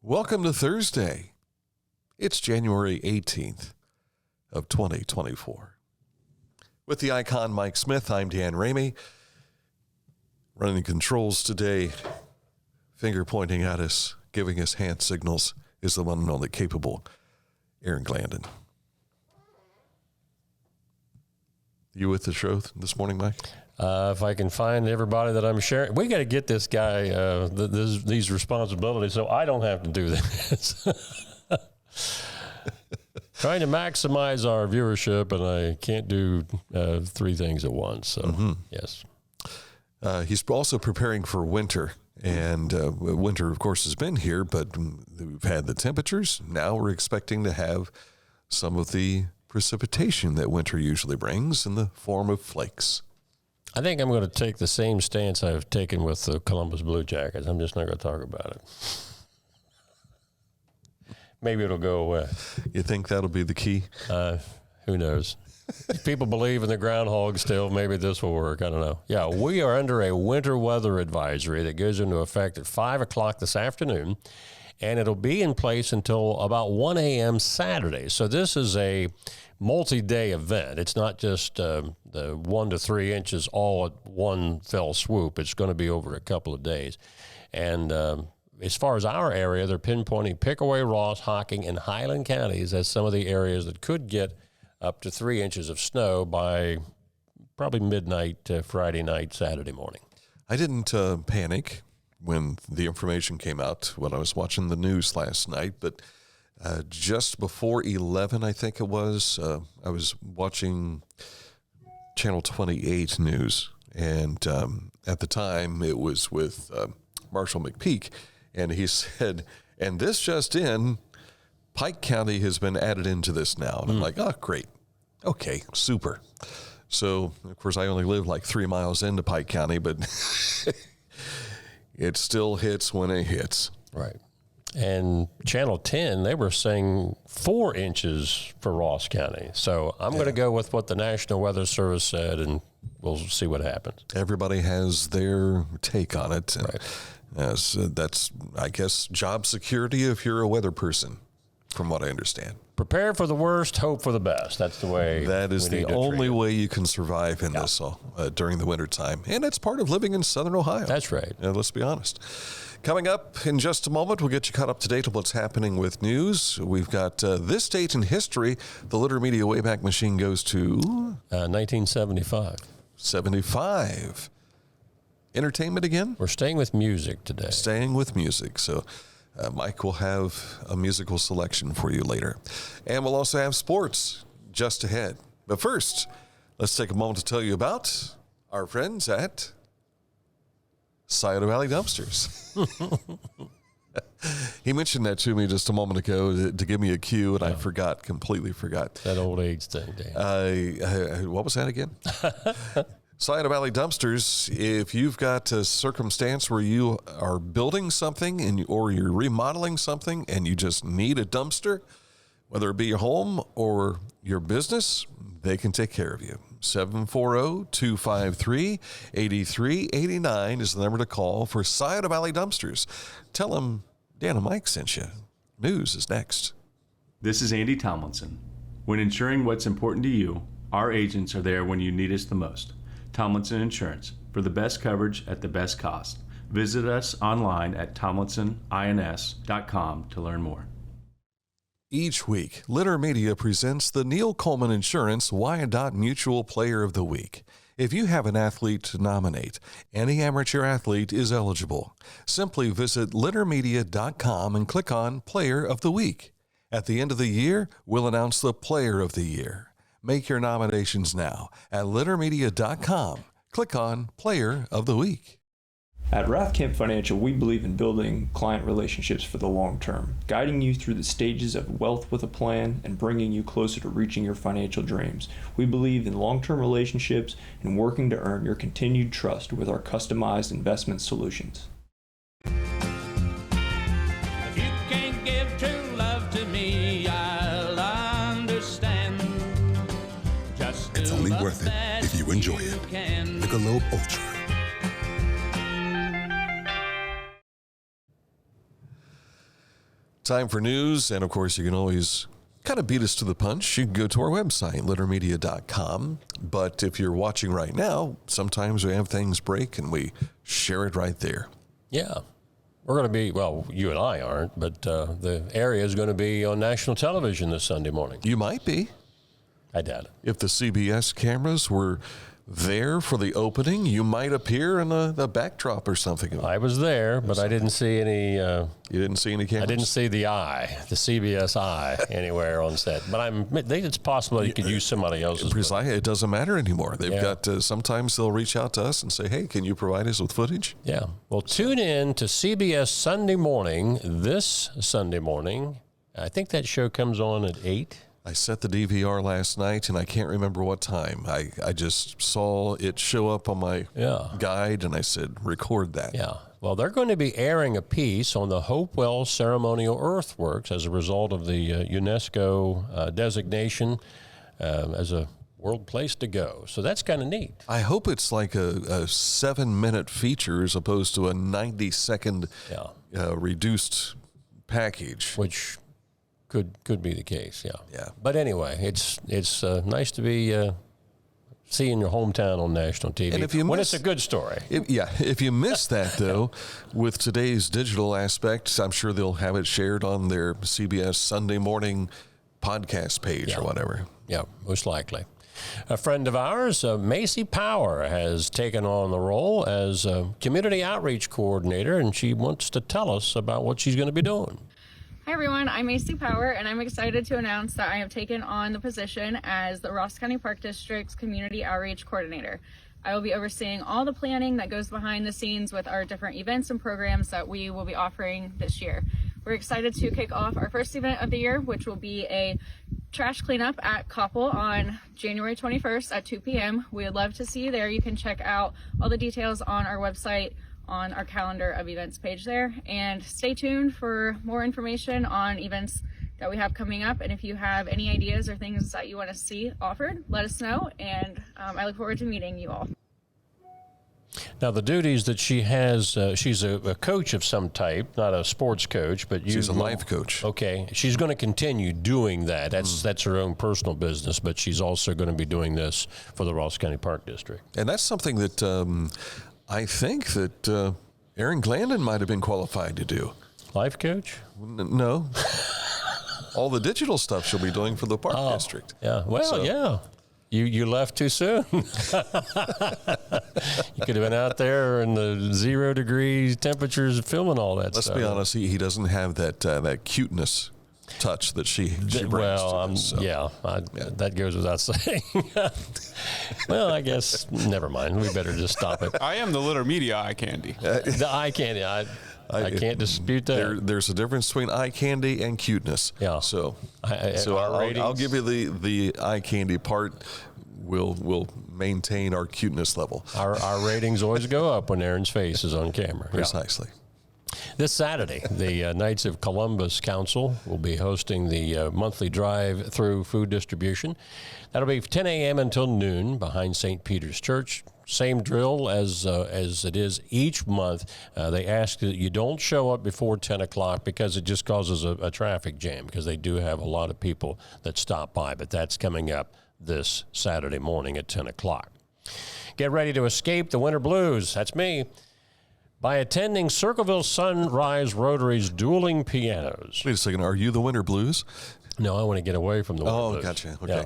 Welcome to Thursday. It's January 18th of 2024. With the icon Mike Smith, I'm Dan Ramey. Running the controls today, finger pointing at us, giving us hand signals, is the one and only capable Aaron Glandon. You with the show this morning, Mike? If I can find everybody that I'm sharing, we got to get this guy these responsibilities so I don't have to do this. Trying to maximize our viewership, and I can't do three things at once. So, yes. He's also preparing for winter, and winter, of course, has been here, but we've had the temperatures. Now we're expecting to have some of the precipitation that winter usually brings in the form of flakes. I think I'm going to take the same stance I've taken with the Columbus Blue Jackets. I'm just not going to talk about it. Maybe it'll go away. You think that'll be the key? Who knows? If people believe in the groundhog still, maybe this will work. I don't know. Yeah, we are under a winter weather advisory that goes into effect at 5 o'clock this afternoon, and it'll be in place until about 1 a.m. Saturday. So this is a multi-day event. It's not just the 1 to 3 inches all at one fell swoop. It's going to be over a couple of days. And as far as our area, they're pinpointing Pickaway, Ross, Hocking, and Highland counties as some of the areas that could get up to 3 inches of snow by probably midnight Friday night, Saturday morning. I didn't panic when the information came out when I was watching the news last night, but just before 11, I think it was, I was watching Channel 28 News, and at the time it was with Marshall McPeak, and he said, and this just in, Pike County has been added into this now. And I'm like, oh, great. Okay, super. So, of course, I only live like 3 miles into Pike County, but it still hits when it hits. Right. And Channel 10, they were saying 4 inches for Ross County. So I'm going to go with what the National Weather Service said, and we'll see what happens. Everybody has their take on it. Right. That's, I guess, job security if you're a weather person, from what I understand. Prepare for the worst, hope for the best. That's the way. That is the only way you can survive in this during the wintertime. And it's part of living in Southern Ohio. That's right. Let's be honest. Coming up in just a moment, we'll get you caught up to date on what's happening with news. We've got this date in history. The Litter Media Wayback Machine goes to 1975. 75. Entertainment again? We're staying with music today. Staying with music. So Mike will have a musical selection for you later. And we'll also have sports just ahead. But first, let's take a moment to tell you about our friends at Scioto Valley Dumpsters. He mentioned that to me just a moment ago to give me a cue, and I completely forgot. That old age thing, Dan. What was that again? Scioto Valley Dumpsters, if you've got a circumstance where you are building something or you're remodeling something and you just need a dumpster, whether it be your home or your business, they can take care of you. 740-253-8389 is the number to call for Scioto Valley Dumpsters. Tell them Dan and Mike sent you. News is next. This is Andy Tomlinson. When ensuring what's important to you, our agents are there when you need us the most. Tomlinson Insurance, for the best coverage at the best cost. Visit us online at tomlinsonins.com to learn more. Each week, Litter Media presents the Neil Coleman Insurance Wyandotte Mutual Player of the Week. If you have an athlete to nominate, any amateur athlete is eligible. Simply visit littermedia.com and click on Player of the Week. At the end of the year, we'll announce the Player of the Year. Make your nominations now at littermedia.com. Click on Player of the Week. At Rathkamp Financial, we believe in building client relationships for the long term, guiding you through the stages of wealth with a plan and bringing you closer to reaching your financial dreams. We believe in long-term relationships and working to earn your continued trust with our customized investment solutions. If you can't give true love to me, I'll understand. Just it's only worth it if you enjoy it. Michelob Ultra. Time for news, and of course, you can always kind of beat us to the punch. You can go to our website, littermedia.com. But if you're watching right now, sometimes we have things break, and we share it right there. Yeah. We're going to be, well, you and I aren't, but the area is going to be on national television this Sunday morning. You might be. I doubt it. If the CBS cameras were there for the opening, you might appear in the backdrop or something. I was there, but I didn't see any. You didn't see any cameras? I didn't see the CBS eye anywhere on set. But I think it's possible you could use somebody else's. It doesn't matter anymore. They've got, sometimes they'll reach out to us and say, hey, can you provide us with footage? Yeah. Well, tune in to CBS Sunday morning, this Sunday morning. I think that show comes on at 8. I set the DVR last night, and I can't remember what time. I just saw it show up on my guide, and I said, record that. Yeah. Well, they're going to be airing a piece on the Hopewell ceremonial earthworks as a result of the UNESCO designation as a world place to go. So that's kind of neat. I hope it's like a 7-minute feature as opposed to a 90-second reduced package. Which could be the case, Yeah. But anyway, it's nice to be seeing your hometown on national TV. And if you it's a good story. If you miss that, though, with today's digital aspects, I'm sure they'll have it shared on their CBS Sunday morning podcast page or whatever. Yeah, most likely. A friend of ours, Macy Power, has taken on the role as a community outreach coordinator, and she wants to tell us about what she's going to be doing. Hi everyone, I'm Macy Power, and I'm excited to announce that I have taken on the position as the Ross County Park District's Community Outreach Coordinator. I will be overseeing all the planning that goes behind the scenes with our different events and programs that we will be offering this year. We're excited to kick off our first event of the year, which will be a trash cleanup at Koppel on January 21st at 2 p.m. We would love to see you there. You can check out all the details on our website, on our calendar of events page there, and stay tuned for more information on events that we have coming up. And if you have any ideas or things that you want to see offered, let us know, and I look forward to meeting you all. Now, the duties that she has, she's a coach of some type, not a sports coach, but she's a life coach. Okay. She's going to continue doing that. That's her own personal business, but she's also going to be doing this for the Ross County Park District. And that's something that I think that Aaron Glandon might have been qualified to do. Life coach? No. All the digital stuff she'll be doing for the Park District. Yeah. Well, You left too soon. You could have been out there in the 0 degrees temperatures filming all that stuff. Let's be honest, he doesn't have that cuteness touch that she brings to this, so. That goes without saying. Well, I guess, never mind. We better just stop it. I am the Litter Media eye candy. The eye candy. I can't dispute that. There's a difference between eye candy and cuteness. Yeah. So our I'll give you the eye candy part. We'll maintain our cuteness level. Our ratings always go up when Aaron's face is on camera. Precisely. This Saturday, the Knights of Columbus Council will be hosting the monthly drive-through food distribution. That'll be 10 a.m. until noon behind St. Peter's Church. Same drill as it is each month. They ask that you don't show up before 10 o'clock because it just causes a traffic jam, because they do have a lot of people that stop by. But that's coming up this Saturday morning at 10 o'clock. Get ready to escape the winter blues. That's me. By attending Circleville Sunrise Rotary's Dueling Pianos. Wait a second. Are you the Winter Blues? No, I want to get away from the winter blues. Gotcha. Okay. Yeah.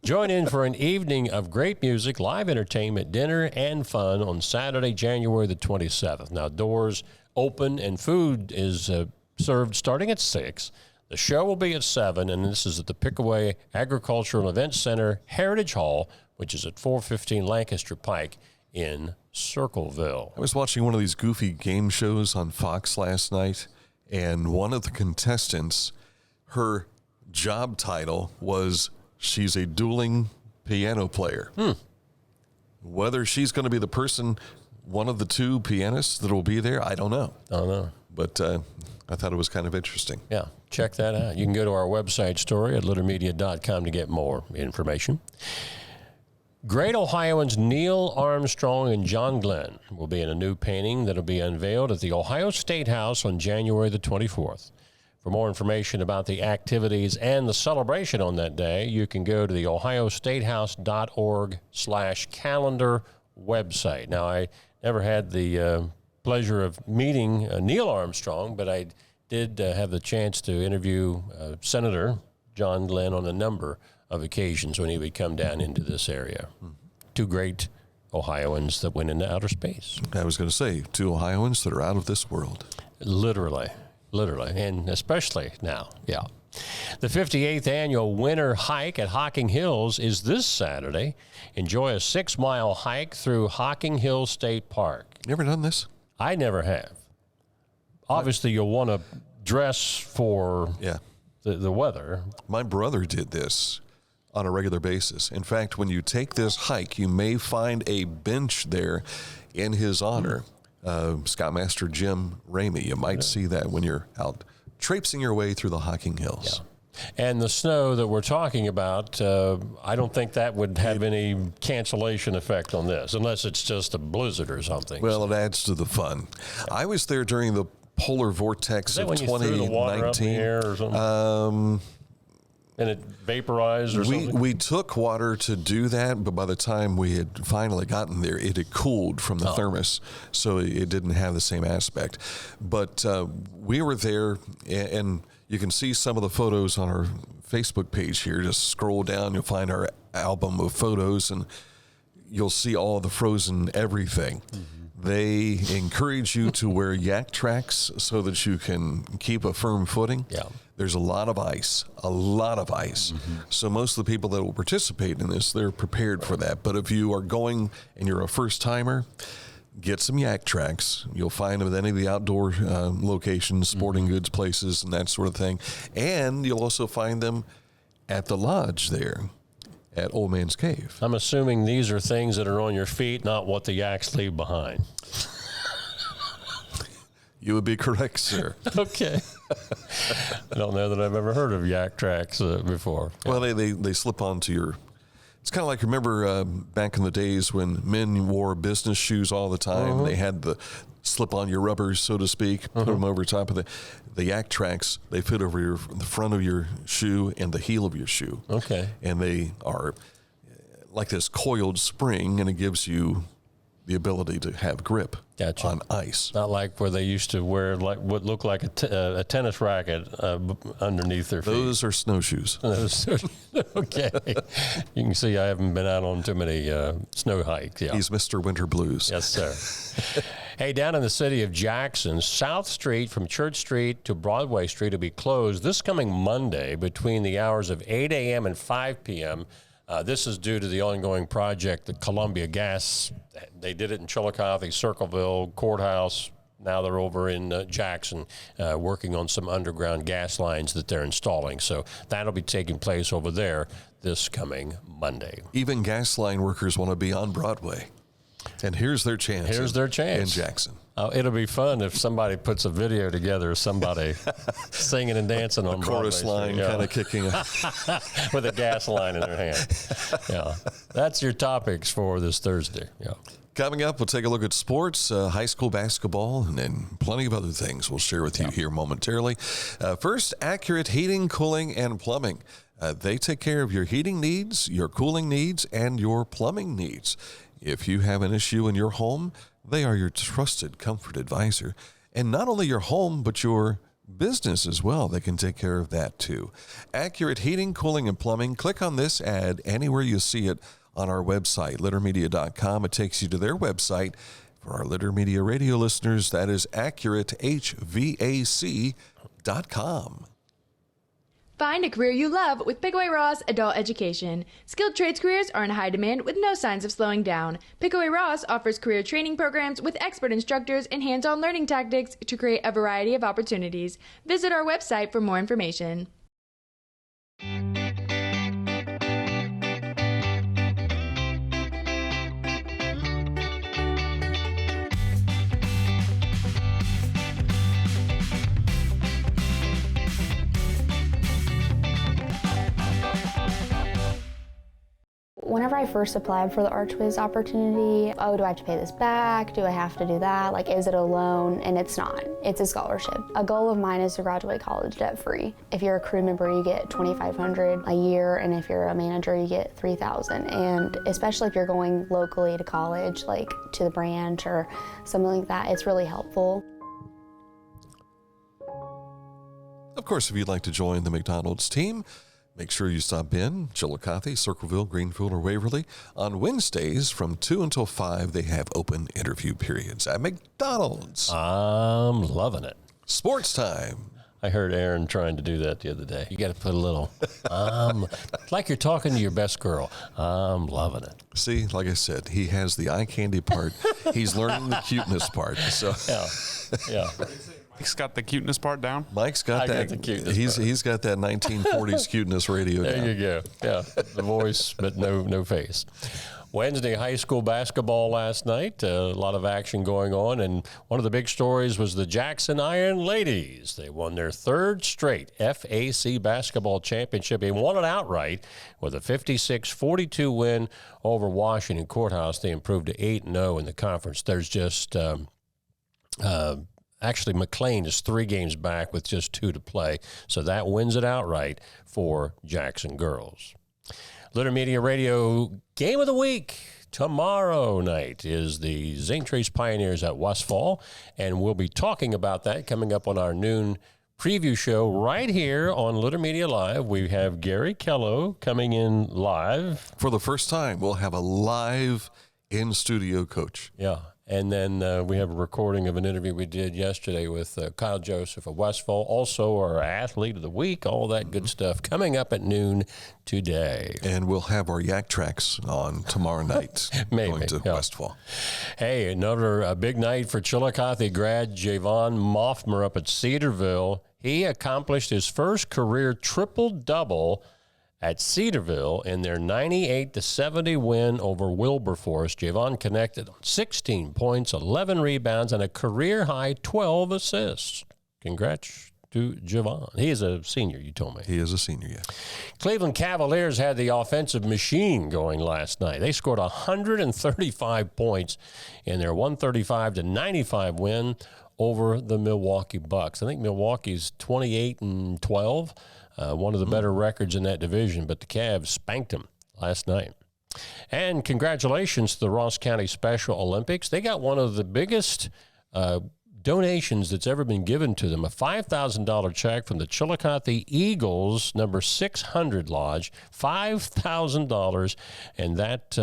Join in for an evening of great music, live entertainment, dinner, and fun on Saturday, January the 27th. Now, doors open and food is served starting at 6. The show will be at 7, and this is at the Pickaway Agricultural Events Center, Heritage Hall, which is at 415 Lancaster Pike in Circleville. I was watching one of these goofy game shows on Fox last night, and one of the contestants, her job title was she's a dueling piano player. Whether she's going to be the person, one of the two pianists that will be there, I don't know. But I thought it was kind of interesting. Yeah, check that out. You can go to our website story at littermedia.com to get more information. Great Ohioans Neil Armstrong and John Glenn will be in a new painting that will be unveiled at the Ohio State House on January the 24th. For more information about the activities and the celebration on that day, you can go to the ohiostatehouse.org/calendar website. Now, I never had the pleasure of meeting Neil Armstrong, but I did have the chance to interview Senator John Glenn on a number of occasions when he would come down into this area. Two great Ohioans that went into outer space. I was going to say, two Ohioans that are out of this world. Literally, and especially now, yeah. The 58th annual winter hike at Hocking Hills is this Saturday. Enjoy a 6-mile hike through Hocking Hills State Park. You ever done this? I never have. Obviously, you'll want to dress for the weather. My brother did this on a regular basis. In fact, when you take this hike, you may find a bench there in his honor. Scoutmaster Jim Ramey. You might see that when you're out traipsing your way through the Hocking Hills. Yeah. And the snow that we're talking about, I don't think that would have any cancellation effect on this, unless it's just a blizzard or something. Well, it adds to the fun. I was there during the polar vortex of 2019. Threw the water up in the air or something? And it vaporized or something? We took water to do that, but by the time we had finally gotten there, it had cooled from the thermos, so it didn't have the same aspect. But we were there, and you can see some of the photos on our Facebook page here. Just scroll down, you'll find our album of photos, and you'll see all the frozen everything. They encourage you to wear yak tracks so that you can keep a firm footing. Yeah. There's a lot of ice. So most of the people that will participate in this, they're prepared for that. But if you are going and you're a first timer, get some yak tracks. You'll find them at any of the outdoor locations, sporting goods places, and that sort of thing. And you'll also find them at the lodge there at Old Man's Cave. I'm assuming these are things that are on your feet, not what the yaks leave behind. You would be correct, sir. Okay. I don't know that I've ever heard of yak tracks before. Well, they slip onto your... It's kind of like, remember back in the days when men wore business shoes all the time? They had the slip on your rubbers, so to speak, put them over top of the yak tracks. They fit over the front of your shoe and the heel of your shoe. Okay. And they are like this coiled spring, and it gives you the ability to have grip on ice. Not like where they used to wear like what looked like a tennis racket underneath their feet. Those are snowshoes. Okay. You can see I haven't been out on too many snow hikes. Yeah. He's Mr. Winter Blues. Yes, sir. Hey, down in the city of Jackson, South Street from Church Street to Broadway Street will be closed this coming Monday between the hours of 8 a.m. and 5 p.m. This is due to the ongoing project, the Columbia Gas. They did it in Chillicothe, Circleville, Courthouse. Now they're over in Jackson working on some underground gas lines that they're installing. So that'll be taking place over there this coming Monday. Even gas line workers want to be on Broadway. And here's their chance. In Jackson. It'll be fun if somebody puts a video together of somebody singing and dancing on Broadway chorus line kind of kicking with a gas line in their hand. Yeah, that's your topics for this Thursday. Yeah. Coming up, we'll take a look at sports, high school basketball, and then plenty of other things we'll share with you here momentarily. First, Accurate Heating, Cooling, and Plumbing. They take care of your heating needs, your cooling needs, and your plumbing needs. If you have an issue in your home, they are your trusted comfort advisor. And not only your home, but your business as well. They can take care of that too. Accurate Heating, Cooling, and Plumbing. Click on this ad anywhere you see it on our website, littermedia.com. It takes you to their website. For our Litter Media radio listeners, that is accuratehvac.com. Find a career you love with Pickaway Ross Adult Education. Skilled trades careers are in high demand with no signs of slowing down. Pickaway Ross offers career training programs with expert instructors and hands-on learning tactics to create a variety of opportunities. Visit our website for more information. Whenever I first applied for the Archways opportunity, do I have to pay this back? Do I have to do that? Like, is it a loan? And it's not. It's a scholarship. A goal of mine is to graduate college debt-free. If you're a crew member, you get $2,500 a year, and if you're a manager, you get $3,000. And especially if you're going locally to college, like to the branch or something like that, it's really helpful. Of course, if you'd like to join the McDonald's team, make sure you stop in Chillicothe, Circleville, Greenfield, or Waverly. On Wednesdays from 2 until 5, they have open interview periods at McDonald's. I'm loving it. Sports time. I heard Aaron trying to do that the other day. You got to put a little, like you're talking to your best girl. I'm loving it. See, like I said, he has the eye candy part. He's learning the cuteness part. So Yeah. Mike's got the cuteness part down. Mike's got that. The cuteness He's got that 1940s cuteness radio down. There you go. Yeah, the voice, but no face. Wednesday high school basketball last night. A lot of action going on, and one of the big stories was the Jackson Iron Ladies. They won their third straight FAC basketball championship. They won it outright with a 56-42 win over Washington Courthouse. They improved to 8-0 in the conference. There's just actually, McLean is 3 games back with just 2 to play, so that wins it outright for Jackson girls. Litter Media Radio Game of the Week. Tomorrow night is the Zinc Trace Pioneers at Westfall, and we'll be talking about that coming up on our noon preview show right here on Litter Media Live. We have Gary Kello coming in live. For the first time, we'll have a live in-studio coach. Yeah. And then we have a recording of an interview we did yesterday with Kyle Joseph of Westfall, also our athlete of the week, all that good stuff coming up at noon today. And we'll have our Yak Tracks on tomorrow night. Maybe. Going to Westfall. Hey, another big night for Chillicothe grad Javon Moffmer up at Cedarville. He accomplished his first career triple-double at Cedarville in their 98-70 win over Wilberforce. Javon connected on 16 points, 11 rebounds, and a career-high 12 assists. Congrats to Javon. He is a senior, you told me. He is a senior, yeah. Cleveland Cavaliers had the offensive machine going last night. They scored 135 points in their 135-95 win over the Milwaukee Bucks. I think Milwaukee's 28-12. One of the better records in that division, but the Cavs spanked them last night. And congratulations to the Ross County Special Olympics. They got one of the biggest donations that's ever been given to them, a $5,000 check from the Chillicothe Eagles, number 600 Lodge, $5,000, and that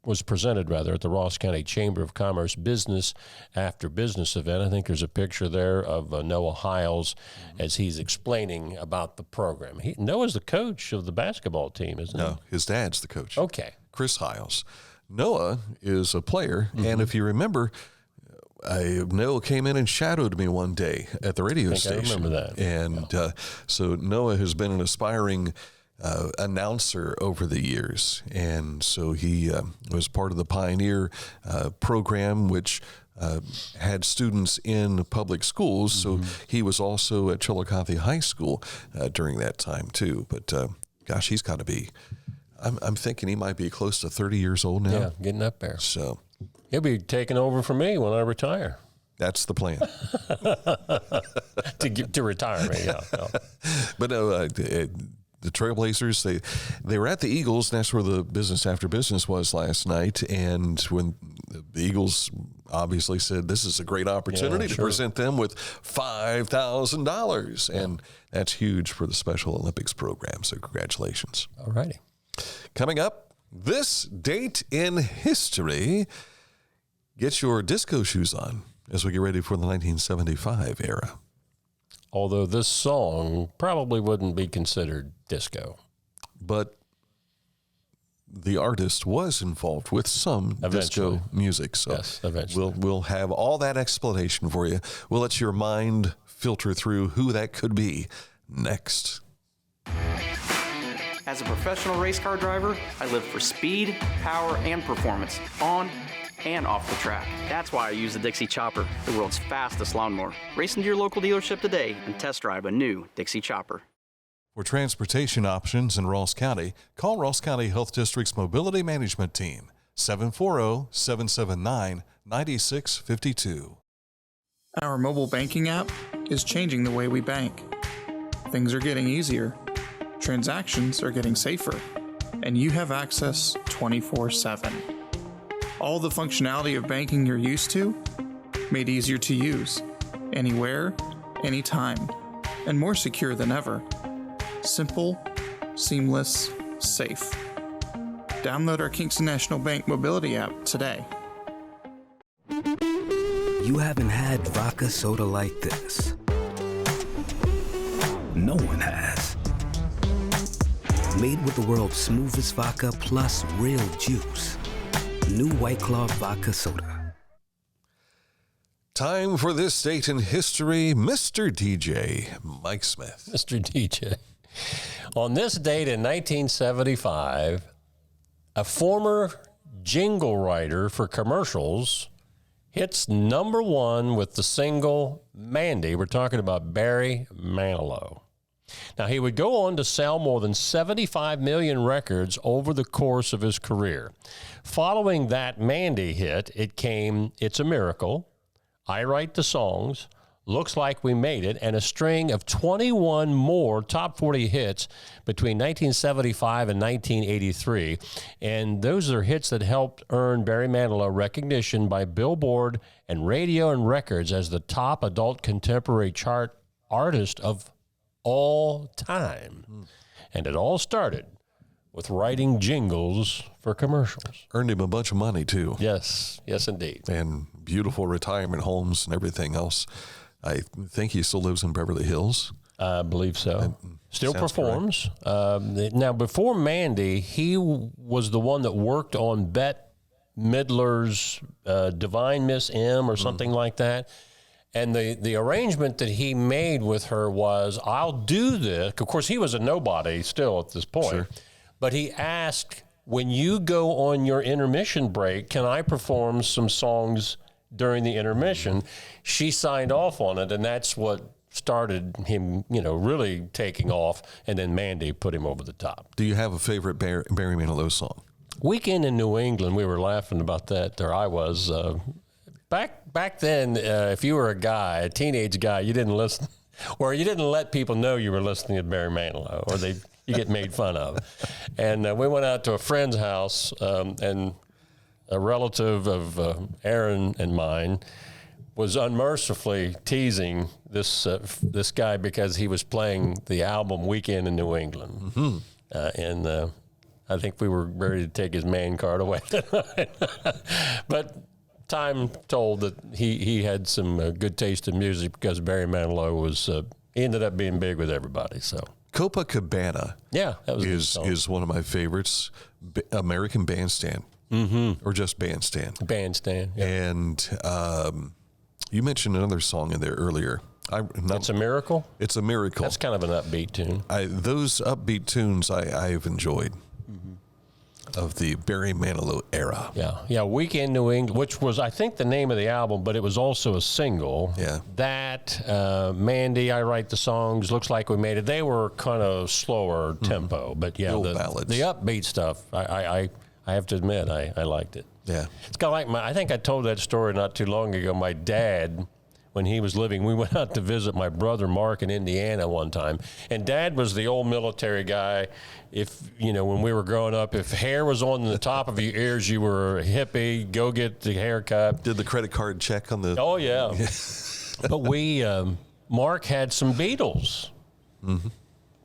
was presented at the Ross County Chamber of Commerce Business After Business event. I think there's a picture there of Noah Hiles as he's explaining about the program. Noah's the coach of the basketball team, isn't he? No, his dad's the coach. Okay. Chris Hiles. Noah is a player, and if you remember, Noah came in and shadowed me one day at the radio station. I remember that. And so Noah has been an aspiring announcer over the years. And so he was part of the Pioneer program, which had students in public schools. So he was also at Chillicothe High School during that time, too. But, gosh, he's got to be, I'm thinking he might be close to 30 years old now. Yeah, getting up there. So he'll be taking over for me when I retire. that's the plan. to retire me, yeah. No. But no, the Trailblazers, they were at the Eagles, and that's where the Business After Business was last night. And when the Eagles obviously said this is a great opportunity to present them with $5,000, and that's huge for the Special Olympics program. So congratulations. All righty. Coming up, this date in history. Get your disco shoes on as we get ready for the 1975 era. Although this song probably wouldn't be considered disco. But the artist was involved with some disco music. So yes, eventually. We'll have all that explanation for you. We'll let your mind filter through who that could be next. As a professional race car driver, I live for speed, power, and performance on and off the track. That's why I use the Dixie Chopper, the world's fastest lawnmower. Race into your local dealership today and test drive a new Dixie Chopper. For transportation options in Ross County, call Ross County Health District's Mobility Management Team, 740-779-9652. Our mobile banking app is changing the way we bank. Things are getting easier, transactions are getting safer, and you have access 24/7. All the functionality of banking you're used to, made easier to use, anywhere, anytime, and more secure than ever. Simple, seamless, safe. Download our Kingston National Bank mobility app today. You haven't had vodka soda like this. No one has. Made with the world's smoothest vodka plus real juice. New White Claw Vodka Soda. Time for this date in history, Mr. DJ, Mike Smith. Mr. DJ. On this date in 1975, a former jingle writer for commercials hits number one with the single Mandy. We're talking about Barry Manilow. Now, he would go on to sell more than 75 million records over the course of his career. Following that Mandy hit, it came It's a Miracle, I Write the Songs, Looks Like We Made It, and a string of 21 more top 40 hits between 1975 and 1983. And those are hits that helped earn Barry Manilow recognition by Billboard and Radio and Records as the top adult contemporary chart artist of all time. And it all started with writing jingles for commercials. Earned him a bunch of money, too. Yes, yes, indeed. And beautiful retirement homes and everything else. I think he still lives in Beverly Hills. I believe so. Still performs. Now, before Mandy, he was the one that worked on Bette Midler's Divine Miss M or something like that. And the arrangement that he made with her was, I'll do this. Of course, he was a nobody still at this point. Sure. But he asked, when you go on your intermission break, can I perform some songs during the intermission? She signed off on it, and that's what started him, really taking off. And then Mandy put him over the top. Do you have a favorite Barry Manilow song? Weekend in New England. We were laughing about that, or I was. Back then, if you were a teenage guy, you didn't listen, or you didn't let people know you were listening to Barry Manilow, or you get made fun of. And we went out to a friend's house, and a relative of Aaron and mine was unmercifully teasing this guy because he was playing the album Weekend in New England. Mm-hmm. And I think we were ready to take his man card away. But time told that he had some good taste in music because Barry Manilow was he ended up being big with everybody. So Copacabana, that was is one of my favorites. American Bandstand, or just Bandstand. Bandstand, yeah. And you mentioned another song in there earlier. It's a Miracle. It's a Miracle. That's kind of an upbeat tune. Those upbeat tunes I've enjoyed. Of the Barry Manilow era. Yeah, Weekend New England, which was, I think, the name of the album, but it was also a single. Yeah. That, Mandy, I Write the Songs, Looks Like We Made It. They were kind of slower tempo, but yeah, the upbeat stuff, I have to admit, I liked it. Yeah. It's kind of like I think I told that story not too long ago. My dad, when he was living, we went out to visit my brother Mark in Indiana one time, and Dad was the old military guy. When we were growing up, if hair was on the top of your ears, you were a hippie. Go get the haircut. Did the credit card check on the? Oh yeah. But Mark had some Beatles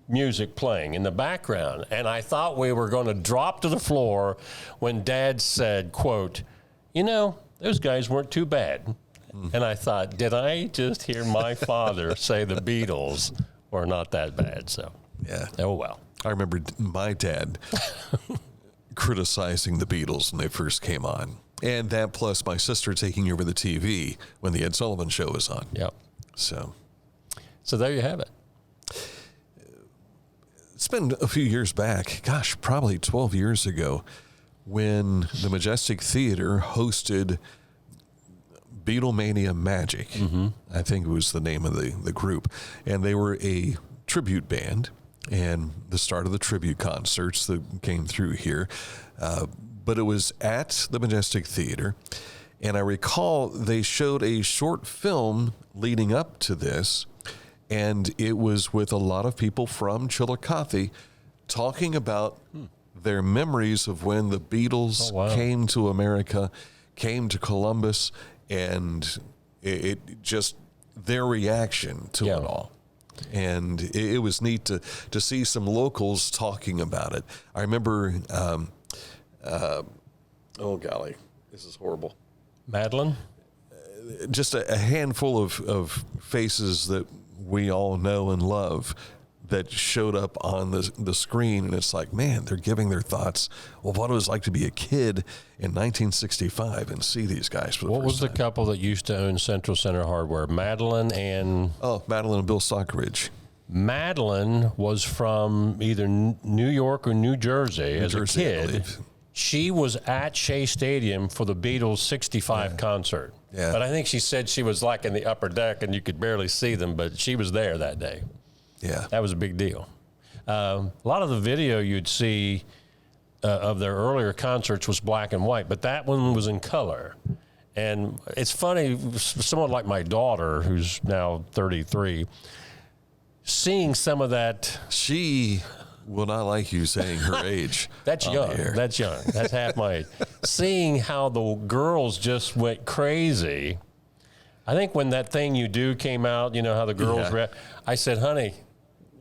music playing in the background, and I thought we were going to drop to the floor when Dad said, "quote, those guys weren't too bad." And I thought, did I just hear my father say the Beatles were not that bad? So, yeah. Oh, well. I remember my dad criticizing the Beatles when they first came on. And that plus my sister taking over the TV when the Ed Sullivan Show was on. Yep. So there you have it. It's been a few years back, probably 12 years ago, when the Majestic Theater hosted Beatlemania Magic. I think it was the name of the group. And they were a tribute band and the start of the tribute concerts that came through here. But it was at the Majestic Theater, and I recall they showed a short film leading up to this, and it was with a lot of people from Chillicothe talking about their memories of when the Beatles came to America, came to Columbus, and it just their reaction to it all. And it was neat to see some locals talking about it. I remember, oh golly, this is horrible. Madeline? Just a handful of faces that we all know and love that showed up on the screen, and it's like, man, they're giving their thoughts of what it was like to be a kid in 1965 and see these guys for the What was first time. the couple that used to own Central Center Hardware? Madeline and... Oh, Madeline and Bill Stockridge. Madeline was from either New York or New Jersey as a kid. She was at Shea Stadium for the Beatles' 65 concert. Yeah. But I think she said she was like in the upper deck and you could barely see them, but she was there that day. Yeah. That was a big deal. A lot of the video you'd see of their earlier concerts was black and white, but that one was in color. And it's funny, someone like my daughter, who's now 33, seeing some of that. She will not like you saying her age. That's young. That's young. That's half my age. Seeing how the girls just went crazy. I think when that Thing You Do came out, you know how the girls I said, honey,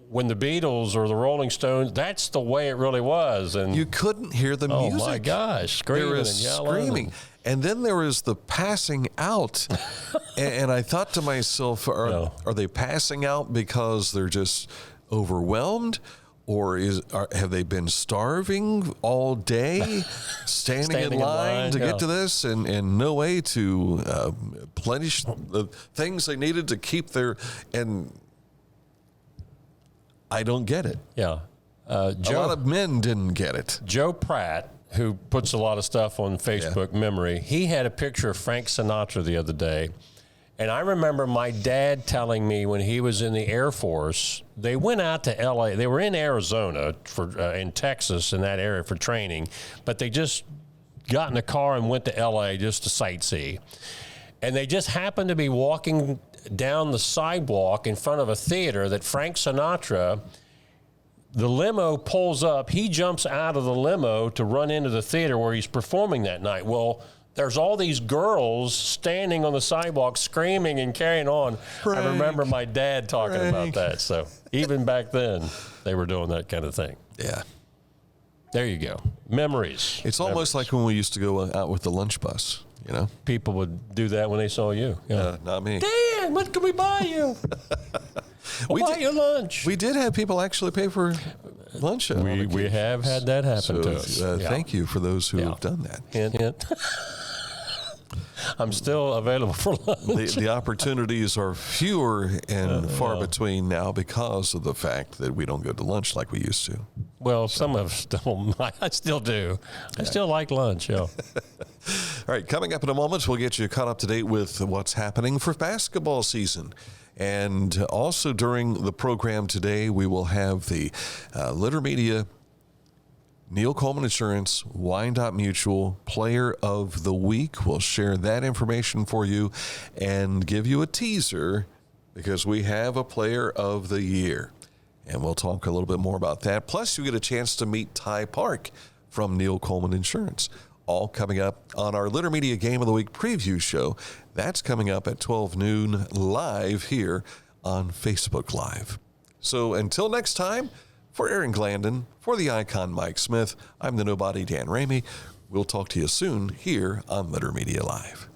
when the Beatles or the Rolling Stones, that's the way it really was. And you couldn't hear the music. Oh my gosh, screaming there was and yelling. Screaming. And then there was the passing out. and I thought to myself, are they passing out because they're just overwhelmed? Or have they been starving all day, standing in line to get to this, and no way to plenish the things they needed to keep their, and I don't get it. Yeah. A lot of men didn't get it. Joe Pratt, who puts a lot of stuff on Facebook Memory, he had a picture of Frank Sinatra the other day. And I remember my dad telling me when he was in the Air Force, they went out to L.A. They were in Arizona, in Texas, in that area for training, but they just got in a car and went to L.A. just to sightsee. And they just happened to be walking down the sidewalk in front of a theater that Frank Sinatra, the limo pulls up. He jumps out of the limo to run into the theater where he's performing that night. Well, there's all these girls standing on the sidewalk screaming and carrying on. Frank, I remember my dad talking about that. So even back then, they were doing that kind of thing. Yeah. There you go. Memories. It's almost like when we used to go out with the lunch bus, you know? People would do that when they saw you. Yeah. Not me. Dan, what can we buy you? We'll buy you lunch. We did have people actually pay for lunch. We have had that happen to us. Thank you for those who have done that. Hint, hint. I'm still available for lunch. The opportunities are fewer and far between now because of the fact that we don't go to lunch like we used to. Well, some of us don't. I still do. I still like lunch, All right, coming up in a moment, we'll get you caught up to date with what's happening for basketball season. And also during the program today, we will have the Litter Media Neil Coleman Insurance Wyandotte Mutual Player of the Week. We'll share that information for you and give you a teaser because we have a Player of the Year. And we'll talk a little bit more about that. Plus, you get a chance to meet Ty Park from Neil Coleman Insurance. All coming up on our Litter Media Game of the Week preview show. That's coming up at 12 noon live here on Facebook Live. So until next time, for Aaron Glandon, for the icon Mike Smith, I'm the nobody Dan Ramey. We'll talk to you soon here on Litter Media Live.